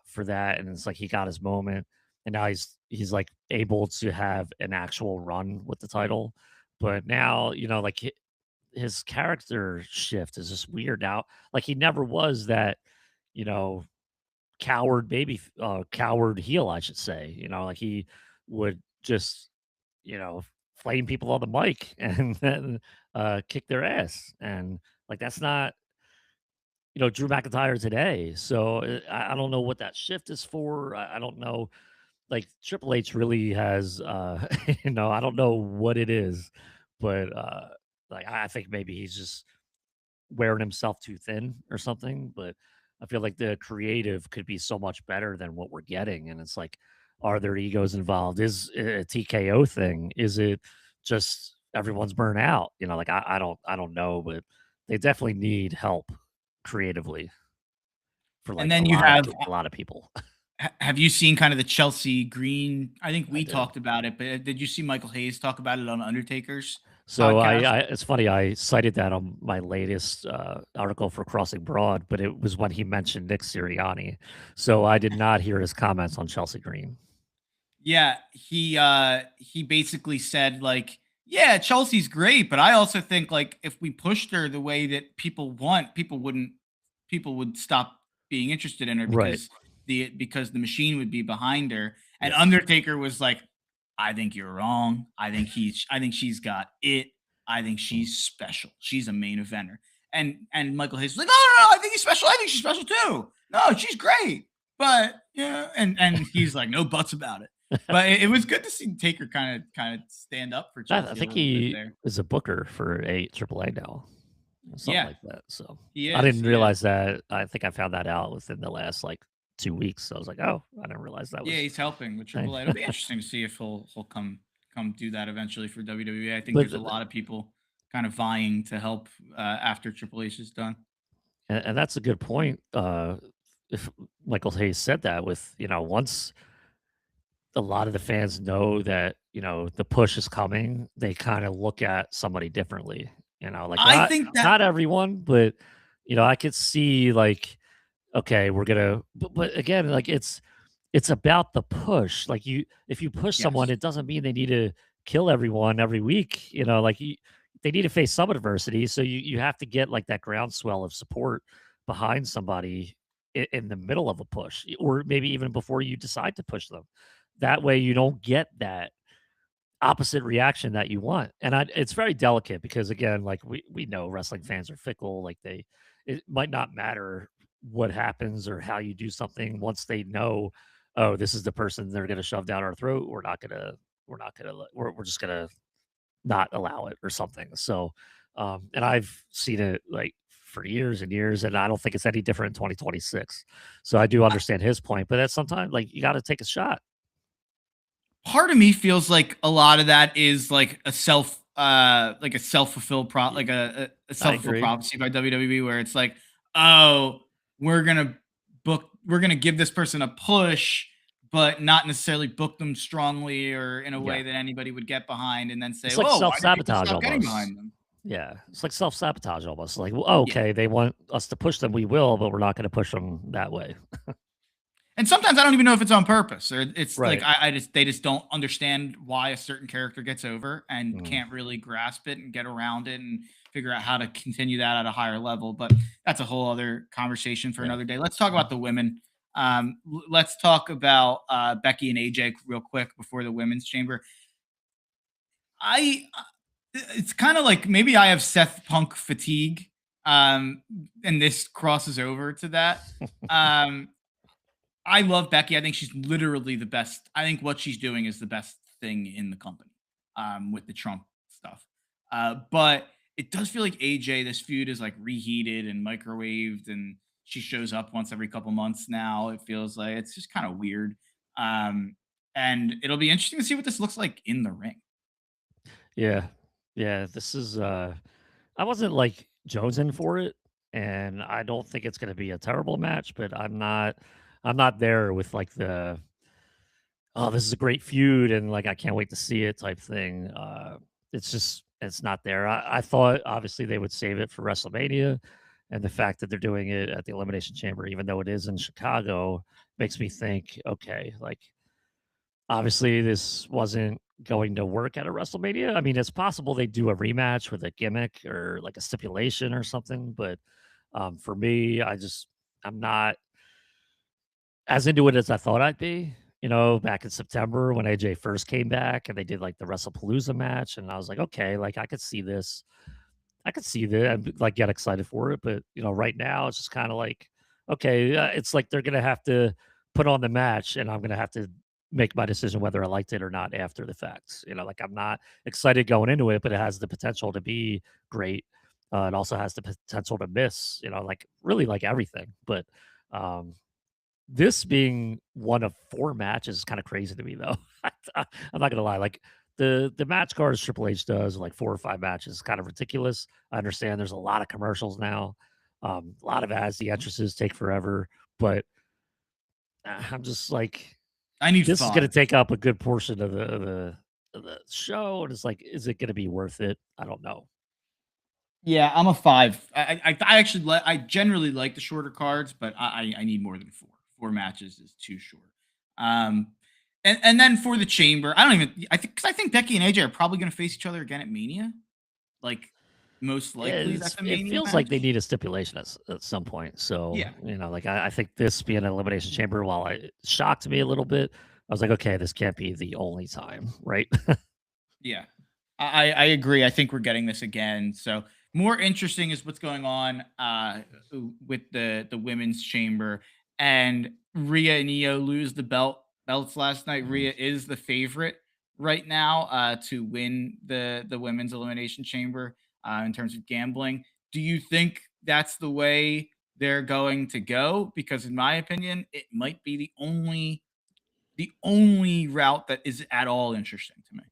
for that, and it's like he got his moment, and now he's like able to have an actual run with the title. But now, like his character shift is just weird now. Like he never was that, you know, coward heel, I should say. Like he would just, flame people on the mic and then kick their ass. And like that's not, Drew McIntyre today. So I don't know what that shift is for. I don't know. Like Triple H really has, I don't know what it is, but like I think maybe he's just wearing himself too thin or something. But I feel like the creative could be so much better than what we're getting. And it's like, are there egos involved? Is it a TKO thing? Is it just everyone's burnt out? Like I don't know, but they definitely need help creatively for And like then you have a lot of people. have you seen kind of the Chelsea Green? I think I we did. talked about it, but did you see Michael Hayes talk about it on Undertaker's So podcast? it's funny. I cited that on my latest article for Crossing Broad, but it was when he mentioned Nick Sirianni. So I did not hear his comments on Chelsea Green. Yeah, he basically said like, yeah, Chelsea's great, but I also think like if we pushed her the way that people want, people would stop being interested in her Right. because the machine would be behind her. And Yeah. Undertaker was like, I think you're wrong. I think she's got it. I think Mm. she's special. She's a main eventer. And Michael Hayes was like, no, I think he's special. I think she's special too. No, she's great. But yeah, and he's like, no buts about it. But it was good to see Taker kind of stand up for I Chelsea a think little bit he there. is a booker for a AAA now, something Yeah, like that. So he I is. didn't He is. realize that. I think I found that out within the last like 2 weeks. So I was like, oh, I didn't realize that Yeah, was he's helping with a thing. Triple A. It'll be interesting to see if he'll come come do that eventually for WWE. I think But there's a lot of people kind of vying to help after Triple H is done. and that's a good point. If Michael Hayes said that with, once a lot of the fans know that, the push is coming, they kind of look at somebody differently. Like I not think that not everyone, but I could see like, okay, we're gonna but again, like it's about the push. Like if you push someone, yes. it doesn't mean they need to kill everyone every week. Like they need to face some adversity. So you have to get like that groundswell of support behind somebody in the middle of a push, or maybe even before you decide to push them. That way you don't get that opposite reaction that you want. And it's very delicate because again, like we know wrestling fans are fickle. Like it might not matter what happens or how you do something once they know, oh, this is the person they're going to shove down our throat. We're just going to not allow it or something. So, and I've seen it like for years and years, and I don't think it's any different in 2026. So I do understand his point, but that's sometimes like you got to take a shot. Part of me feels like a lot of that is like a self-fulfilled Y- like a I self-fulfilled agree. prophecy by WWE where it's like, oh, we're gonna give this person a push, but not necessarily book them strongly or in a way Yeah. that anybody would get behind, and then say, It's like oh, why do people self-sabotage stop getting almost. behind them? Yeah, it's like self-sabotage almost. Like, well, Yeah. okay, they want us to push them, we will, but we're not gonna push them that way. And sometimes I don't even know if it's on purpose or it's like Right. I just they just don't understand why a certain character gets over and Mm, can't really grasp it and get around it and figure out how to continue that at a higher level. But that's a whole other conversation for yeah. another day. Let's talk about the women. Let's talk about Becky and AJ real quick before the women's chamber. I it's kind of like maybe I have Seth Punk fatigue, um, and this crosses over to that. Um, I love Becky. I think she's literally the best. I think what she's doing is the best thing in the company, with the Trump stuff. But it does feel like AJ, this feud is like reheated and microwaved, and she shows up once every couple months now. It feels like it's just kind of weird. And it'll be interesting to see what this looks like in the ring. Yeah. Yeah, this is, I wasn't, like, jonesing for it, and I don't think it's gonna be a terrible match, but I'm not there with, like, the, "Oh, this is a great feud," and, like, "I can't wait to see it," type thing. It's not there. I thought, obviously, they would save it for WrestleMania, and the fact that they're doing it at the Elimination Chamber, even though it is in Chicago, makes me think, "Okay, like, obviously, this wasn't going to work at a WrestleMania. I mean, it's possible they do a rematch with a gimmick or like a stipulation or something, but for me, I'm not as into it as I thought I'd be. Back in September when AJ first came back and they did like the WrestlePalooza match, and I was like, okay, like I could see this, I could see that, and like get excited for it. But right now it's just kind of like, okay, it's like they're gonna have to put on the match, and I'm gonna have to make my decision whether I liked it or not after the fact. Like I'm not excited going into it, but it has the potential to be great. It also has the potential to miss. Like really like everything. But um, this being one of four matches is kind of crazy to me, though. I'm not gonna lie. Like the match cards Triple H does, like 4 or 5 matches, is kind of ridiculous. I understand there's a lot of commercials now, a lot of ads. The entrances take forever, but I'm just like, I need this is gonna 5. take up a good portion of the show, and it's like, is it gonna be worth it? I don't know. Yeah, I'm a 5. I actually I generally like the shorter cards, but I need more than 4. 4 matches is too short. Um, and then for the chamber, I don't even I think Becky and AJ are probably gonna face each other again at Mania. Like, most likely that's a It Mania feels like they match. need a stipulation at some point. So, Yeah. like I think this being an elimination chamber, while it shocked me a little bit, I was like, okay, this can't be the only time, right? Yeah. I agree. I think we're getting this again. So more interesting is what's going on with the women's chamber and Rhea and Io lose the belts last night. Mhm. Rhea is the favorite right now to win the women's elimination chamber in terms of gambling. Do you think that's the way they're going to go? Because in my opinion, it might be the only route that is at all interesting to me.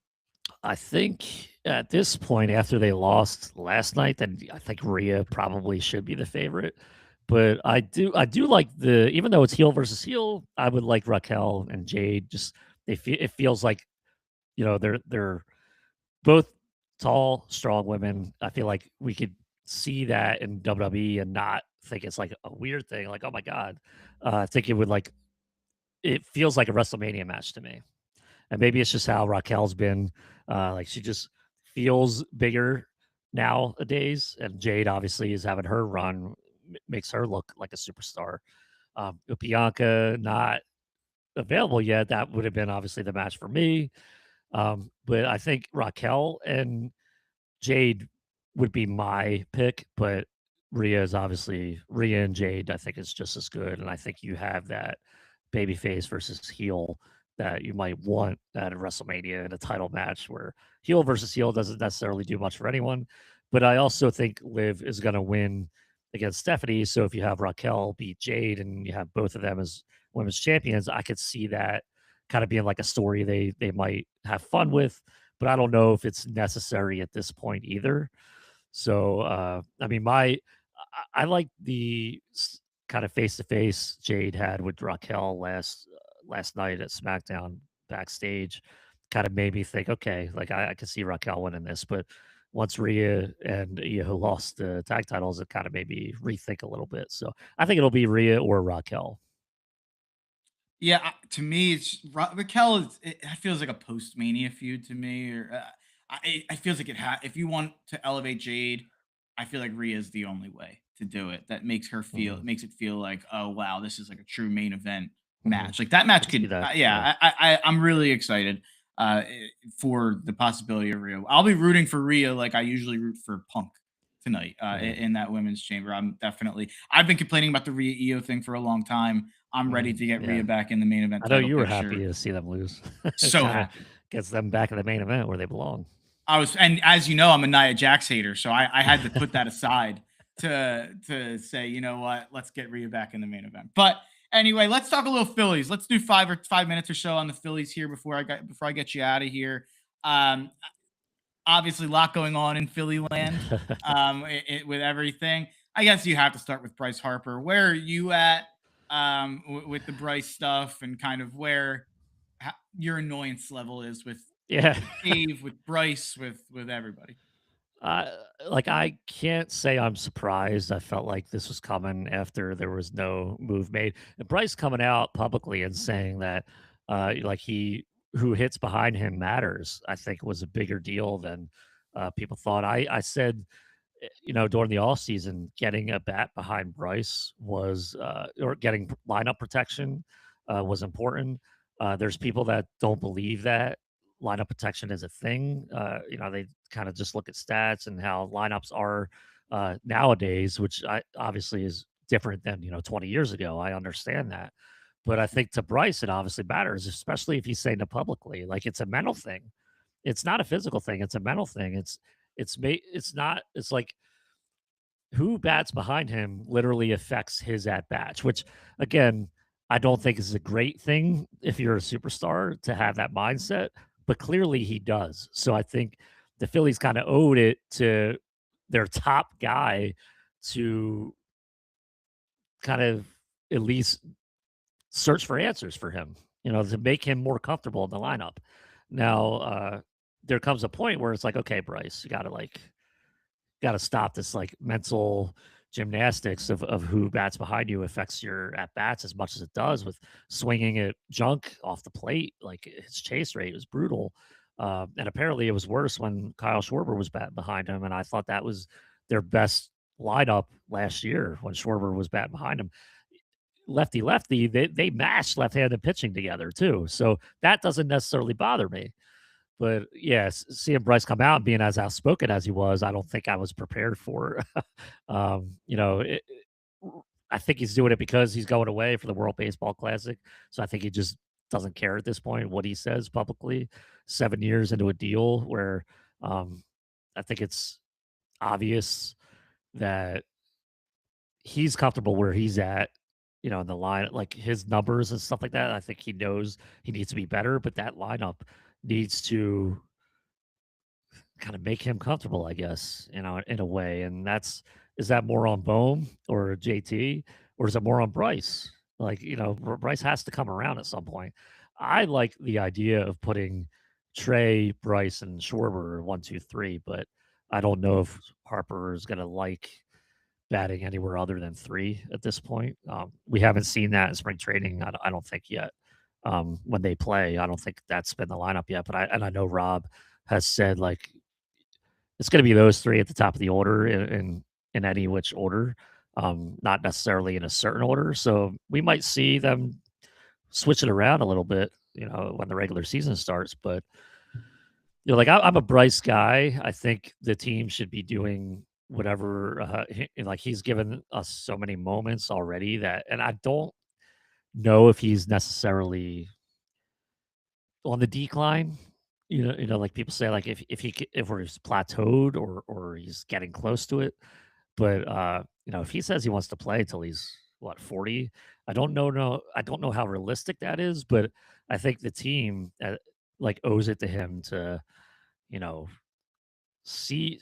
I think at this point, after they lost last night, then I think Rhea probably should be the favorite. But I do like the even though it's heel versus heel, I would like Raquel and Jade. Just it feels like they're both tall, strong women. I feel like we could see that in WWE and not think it's like a weird thing. Like, oh my god, I think it feels like a WrestleMania match to me. And maybe it's just how Raquel's been. Like she just feels bigger nowadays, and Jade obviously is having her run, makes her look like a superstar. With Bianca not available yet, that would have been obviously the match for me. But I think Raquel and Jade would be my pick, but Rhea and Jade, I think is just as good. And I think you have that babyface versus heel that you might want at a WrestleMania in a title match where heel versus heel doesn't necessarily do much for anyone. But I also think Liv is going to win against Stephanie. So if you have Raquel beat Jade and you have both of them as women's champions, I could see that kind of being like a story they might have fun with, but I don't know if it's necessary at this point either. So, I mean, I like the kind of face to face Jade had with Raquel last night at SmackDown backstage. Kind of made me think, okay, like I can see Raquel winning this, but once Rhea and who lost the tag titles, it kind of made me rethink a little bit. So I think it'll be Rhea or Raquel. Yeah, to me, Raquel is. It feels like a post Mania feud to me, or it feels like if you want to elevate Jade, I feel like Rhea is the only way to do it. That makes her feel. Mhm, It makes it feel like, oh wow, this is like a true main event mhm. match. Like that I match can see could. that. Yeah. Yeah, I'm really excited for the possibility of Rhea. I'll be rooting for Rhea like I usually root for Punk tonight Mhm, in that women's chamber. I'm definitely. I've been complaining about the Rhea Io thing for a long time. I'm ready mhm. to get Rhea Yeah. back in the main event I know title you were happy picture. to see them lose. It So kinda happy. gets them back in the main event where they belong. And as you know, I'm a Nia Jax hater, so I had to put that aside to say, you know what, let's get Rhea back in the main event. But anyway, let's talk a little Phillies. Let's do 5 minutes or so on the Phillies here before I get you out of here. Um, Obviously, a lot going on in Philly land with everything. I guess you have to start with Bryce Harper. Where are you at with the Bryce stuff and kind of where your annoyance level is Yeah. with Dave, with Bryce, with everybody? I like, I can't say I'm surprised. I felt like this was coming after there was no move made. And Bryce coming out publicly and saying that, like, he who hits behind him matters, I think was a bigger deal than, people thought. I said during the off season, getting a bat behind Bryce was, or getting lineup protection was important. There's people that don't believe that lineup protection is a thing. They kind of just look at stats and how lineups are nowadays, which obviously is different than 20 years ago. I understand that, but I think to Bryce it obviously matters, especially if he's saying it publicly. Like it's a mental thing. It's not a physical thing. It's a mental thing. It's not. It's like who bats behind him literally affects his at bats, which again, I don't think is a great thing if you're a superstar to have that mindset, but clearly he does. So I think the Phillies kind of owed it to their top guy to kind of at least search for answers for him, to make him more comfortable in the lineup. Now, there comes a point where it's like, okay, Bryce, you got to stop this like mental gymnastics of who bats behind you affects your at bats as much as it does with swinging at junk off the plate. Like his chase rate was brutal. And apparently it was worse when Kyle Schwarber was batting behind him. And I thought that was their best lineup last year when Schwarber was batting behind him. Lefty lefty, they mashed left-handed pitching together too. So that doesn't necessarily bother me. But yes, seeing Bryce come out and being as outspoken as he was, I don't think I was prepared for. um, you know, it, it- I think he's doing it because he's going away for the World Baseball Classic. So I think he just doesn't care at this point what he says publicly. 7 years into a deal where um, I think it's obvious that he's comfortable where he's at. In the line, like his numbers and stuff like that. I think he knows he needs to be better, but that lineup needs to kind of make him comfortable, I guess, in a way. And is that more on Bohm or JT, or is it more on Bryce? Like, Bryce has to come around at some point. I like the idea of putting Trey, Bryce, and Schwarber 1, 2, 3, but I don't know if Harper is going to like batting anywhere other than 3 at this point. We haven't seen that in spring training. I don't think yet. When they play, I don't think that's been the lineup yet. But I know Rob has said like it's going to be those 3 at the top of the order in any which order, not necessarily in a certain order. So we might see them switch it around a little bit, when the regular season starts. But like I'm a Bryce guy. I think the team should be doing whatever. Like he's given us so many moments already and I don't know if he's necessarily on the decline. Like people say, like if we're plateaued or he's getting close to it. But if he says he wants to play till he's 40, I don't know. No, I don't know how realistic that is. But I think the team like owes it to him to, you know, see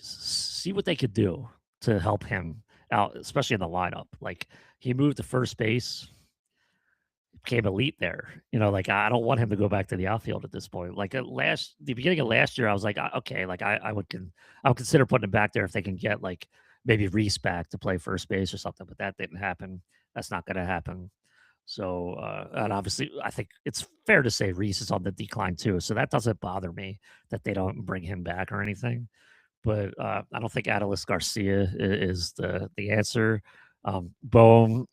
what they could do to help him out, especially in the lineup. Like he moved to first base, became elite there. Like I don't want him to go back to the outfield at this point. Like the beginning of last year, I was like, okay, like I would consider putting him back there if they can get like maybe Reese back to play first base or something. But that didn't happen. That's not going to happen. So and obviously, I think it's fair to say Reese is on the decline too. So that doesn't bother me that they don't bring him back or anything. But I don't think Adolis Garcia is the answer. Bohm,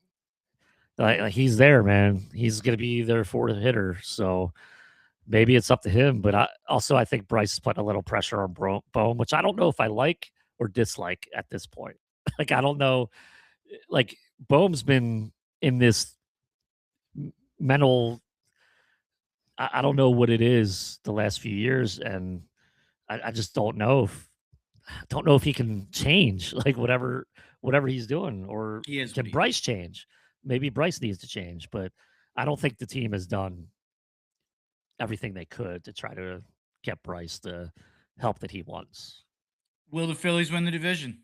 he's there, man. He's going to be their fourth hitter. So maybe it's up to him. But I think Bryce is putting a little pressure on Bohm, which I don't know if I like or dislike at this point. Like, I don't know. Like, Bohm's been in this mental, I don't know what it is the last few years. And I just don't know if he can change like whatever he's doing, or He is. Can Bryce change? Maybe Bryce needs to change, but I don't think the team has done everything they could to try to get Bryce the help that he wants. Will the Phillies win the division?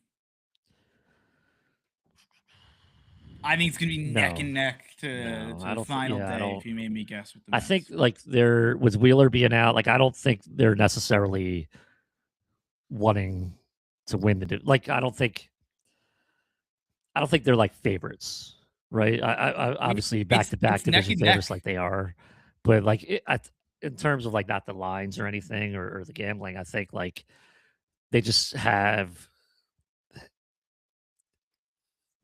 I think it's gonna be neck and neck to the final day. If you made me guess with the Mets. I think like with Wheeler being out, like I don't think they're necessarily wanting to win like I don't think they're like favorites, right? I obviously back to back division favorites like they are, but like in terms of like not the lines or anything or the gambling, I think like they just have.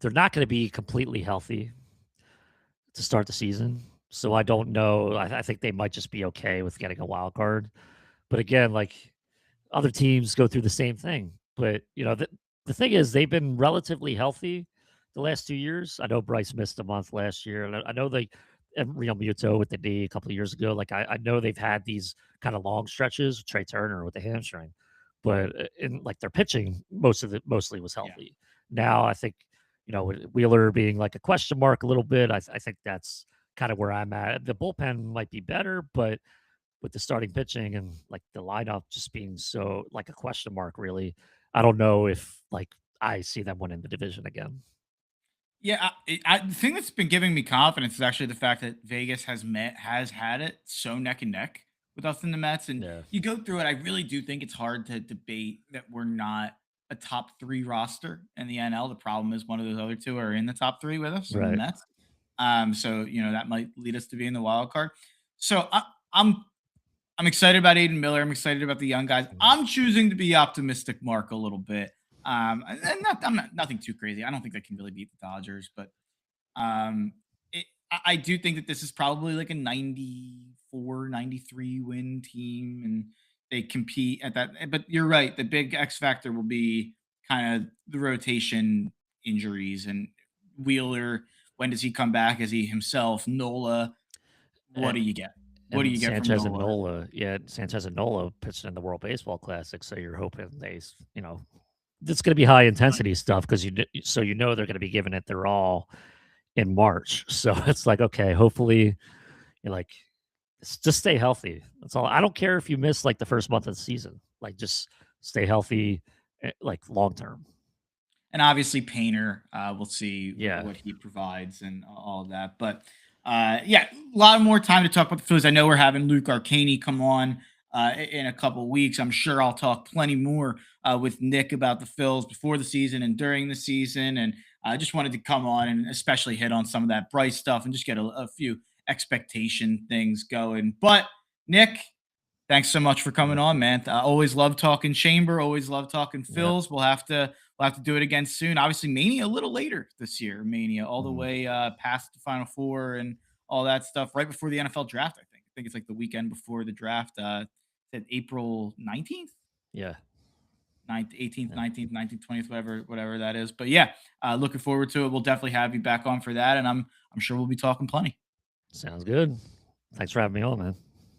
They're not going to be completely healthy to start the season, so I don't know. I think they might just be okay with getting a wild card, but again, like other teams go through the same thing. But the thing is, they've been relatively healthy the last 2 years. I know Bryce missed a month last year, and I know and Real Muto with the knee a couple of years ago. Like I know they've had these kind of long stretches. Trey Turner with the hamstring, but in like their pitching, mostly was healthy. Yeah. Now I think with Wheeler being like a question mark a little bit, I think that's kind of where I'm at. The bullpen might be better, but with the starting pitching and like the lineup just being so like a question mark, really, I don't know if like I see them winning the division again. Yeah, the thing that's been giving me confidence is actually the fact that Vegas has had it so neck and neck with us in the Mets, and you go through it. I really do think it's hard to debate that we're not a top 3 roster in the NL. The problem is one of those other 2 are in the top 3 with us, right. In the Mets. So that might lead us to be in the wild card. So I'm excited about Aiden Miller. I'm excited about the young guys. I'm choosing to be optimistic, Mark, a little bit. And nothing too crazy. I don't think they can really beat the Dodgers, but I do think that this is probably like a 94, 93 win team, and they compete at that. But you're right. The big X factor will be kind of the rotation injuries and Wheeler. When does he come back? Is he himself? Nola. What do you get? What do you get Sanchez from Nola? and Nola? Yeah, Sanchez and Nola pitched in the World Baseball Classic, so you're hoping it's going to be high intensity stuff because they're going to be giving it their all in March. So it's like, okay, hopefully, just stay healthy. That's all. I don't care if you miss like the first month of the season. Like just stay healthy, like long term. And obviously Painter, we'll see Yeah. what he provides and all of that. But yeah, a lot more time to talk about the Phillies. I know we're having Luke Arcaney come on in a couple of weeks. I'm sure I'll talk plenty more with Nick about the Phils before the season and during the season. And I just wanted to come on and especially hit on some of that Bryce stuff and just get a few expectation things going. But Nick, thanks so much for coming Yeah. on, man. I always love talking Chamber. Always love talking Yeah. Phils. We'll have to do it again soon. Obviously, Mania a little later this year. Mania all the way past the Final Four and all that stuff. Right before the NFL draft, I think. I think it's like the weekend before the draft. Said April 19th, Yeah. 9th, 18th, Yeah. 19th, 19th, 20th, whatever that is. But yeah, looking forward to it. We'll definitely have you back on for that, and I'm sure we'll be talking plenty. Sounds good. Thanks for having me on, man.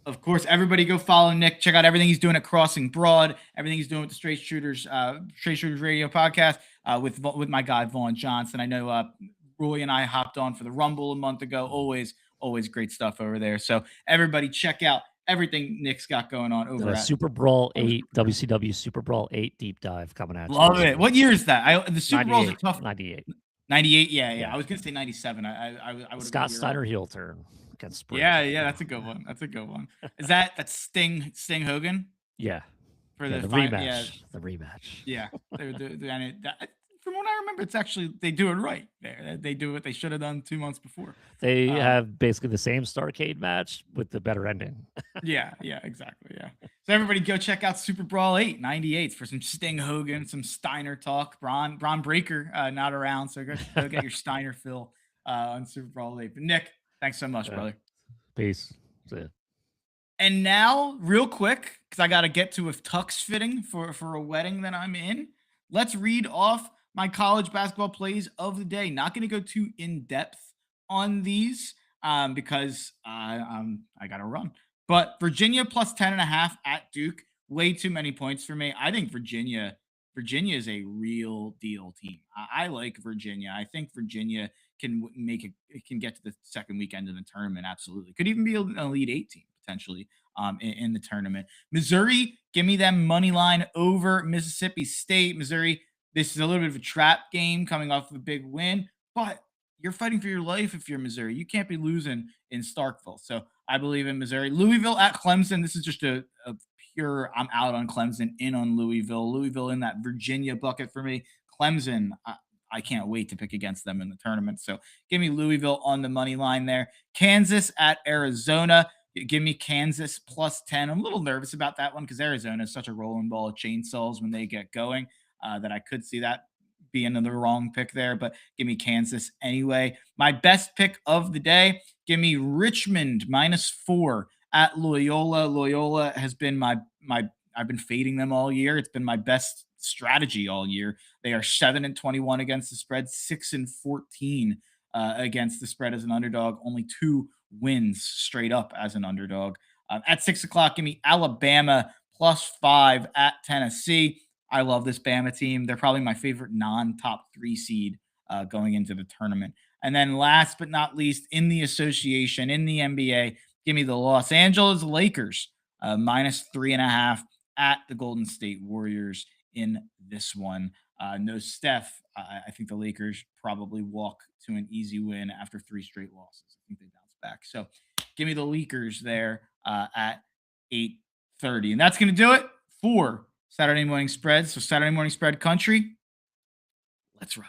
Of course, everybody go follow Nick. Check out everything he's doing at Crossing Broad, everything he's doing with the Straight Shooters Radio podcast with my guy Vaughn Johnson. I know Roy and I hopped on for the Rumble a month ago. Always great stuff over there. So everybody check out everything Nick's got going on over The at Super Brawl 8, WCW Super Brawl 8 deep dive coming at you. Love it. What year is that? The Super Bowl's a tough 98. 98. Yeah. Yeah. I was gonna say 97. I would Scott Steiner heel turn against Sprint. Yeah, that's a good one. That's a good one. Is that Sting Hogan? Yeah. For Yeah, the rematch. Yeah. The rematch. Yeah. From what I remember, it's actually they do it right there. They do what they should have done 2 months before. They have basically the same Starcade match with the better ending. Yeah, exactly. Yeah. So everybody go check out Super Brawl 8, 98 for some Sting Hogan, some Steiner talk. Braun Breaker not around, so go get your Steiner fill on Super Brawl 8. But Nick, thanks so much, brother. Peace. See ya. And now, real quick, because I got to get to a tux fitting for a wedding that I'm in, let's read off my college basketball plays of the day. Not going to go too in depth on these because I got to run. But Virginia plus 10.5 at Duke, way too many points for me. I think Virginia is a real deal team. I like Virginia. I think Virginia can get to the second weekend in the tournament. Absolutely, could even be an Elite Eight team potentially in the tournament. Missouri, give me them money line over Mississippi State. Missouri. This is a little bit of a trap game coming off of a big win, but you're fighting for your life if you're Missouri. You can't be losing in Starkville. So I believe in Missouri. Louisville at Clemson. This is just a pure I'm out on Clemson, in on Louisville. Louisville in that Virginia bucket for me. Clemson, I can't wait to pick against them in the tournament. So give me Louisville on the money line there. Kansas at Arizona. Give me Kansas plus 10. I'm a little nervous about that one because Arizona is such a rolling ball of chainsaws when they get going. That I could see that being the wrong pick there, but give me Kansas anyway. My best pick of the day, give me Richmond -4 at Loyola. Loyola has been I've been fading them all year. It's been my best strategy all year. They are 7-21 against the spread, 6-14 against the spread as an underdog. Only 2 wins straight up as an underdog. At 6 o'clock, give me Alabama +5 at Tennessee. I love this Bama team. They're probably my favorite non-top 3 seed going into the tournament. And then last but not least, in the association, in the NBA, give me the Los Angeles Lakers -3.5 at the Golden State Warriors in this one. No Steph. I think the Lakers probably walk to an easy win after 3 straight losses. I think they bounce back. So give me the Lakers there at 8:30. And that's going to do it for Saturday morning spreads. So Saturday morning spread country. Let's ride.